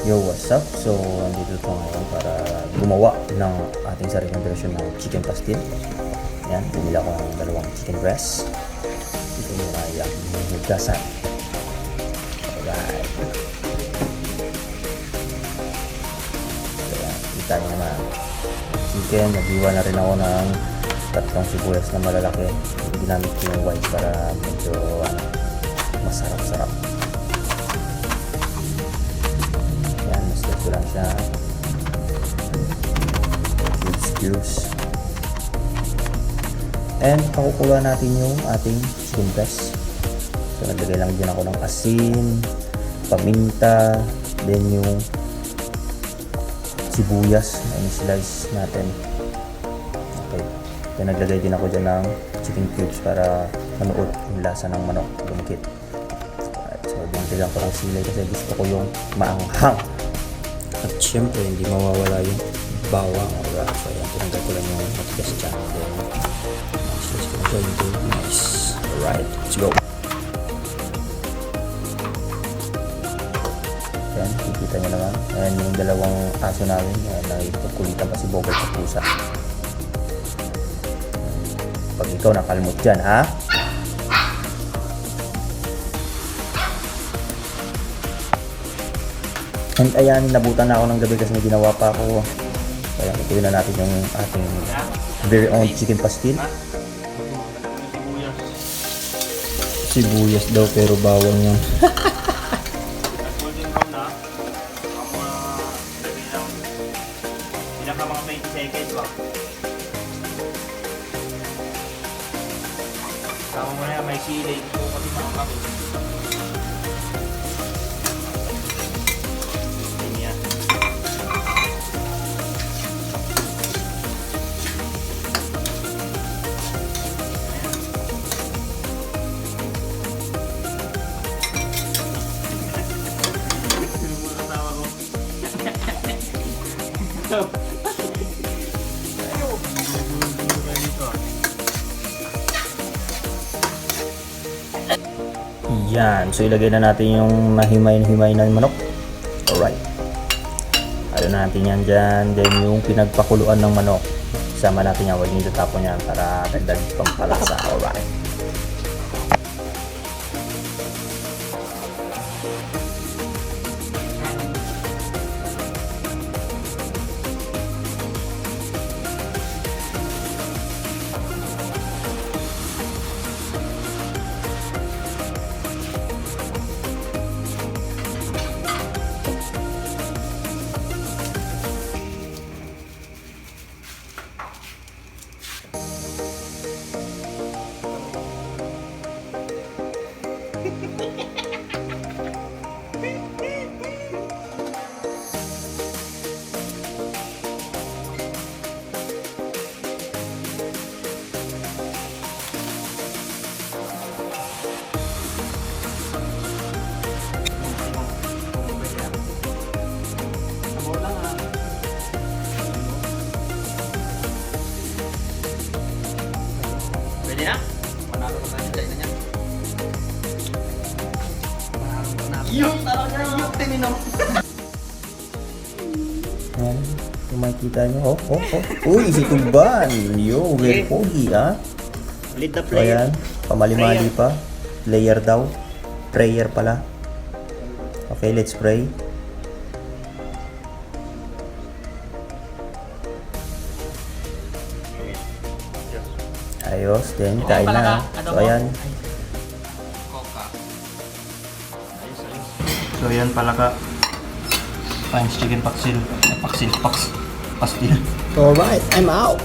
Yo, what's up? So, andito ito ngayon para gumawa ng ating sariling version ng chicken pastil. Yan, bumili ako ng dalawang chicken breast. Ito yung ayang hugasan. Alright. Kaya, kita nyo naman. Chicken, nagdiwa na rin ako ng tatlong sibuyas na malalaki. Ginamit ko yung white para medyo masarap-sarap. Ito lang siya, cubes, and pakukuha natin yung ating chicken breast. So naglagay lang din ako ng asin, paminta, then yung sibuyas na in-slice natin. Okay, then naglagay din ako dyan ng chicken cubes para manuot yung lasa ng manok, lumikit. So binigyan ko ng sili kasi gusto ko yung maanghang. At syempre, hindi mawawala yung bawang. So, ayan, tinanggal ko lang yung matigas dyan. Then, slice ko na siya into nice. Alright, let's go. Ayan, kikita nyo naman. Ayan yung dalawang aso namin. Ayan, nagkukulitan pa si Bogart sa pusa. Pag ikaw nakalmot dyan, ha? And ayan, nabutan na ako ng gabi kasi may ginawa pa ako. Kaya ituloy na natin yung ating very own chicken pastil. Sibuyas daw pero bawang yan. Mga 20 seconds ba? Tama mo na yan, may sili. Ito pati mga kami. Yan, so ilagay na natin yung nahimay-himay na manok. Alright. Ayun natin yan dyan. Then yung pinagpakuluan ng manok, isama natin yan. Huwag nyo tatapon yan para dagdag pampalasa. Alright. Pwede na? Manalo na tayo dyan na niya. Yung talaga yung tininom. Ayan, yung makikita nyo. Uy, si Tuban. Yo, very pogi, ha? Lead the So, player. ayan, pamali-mali pa. Player daw. Prayer pala. Okay, let's pray. Ayos, then kain na. So ayan. So ayan pala ka. Fines chicken pastil. Pastil. Alright, I'm out.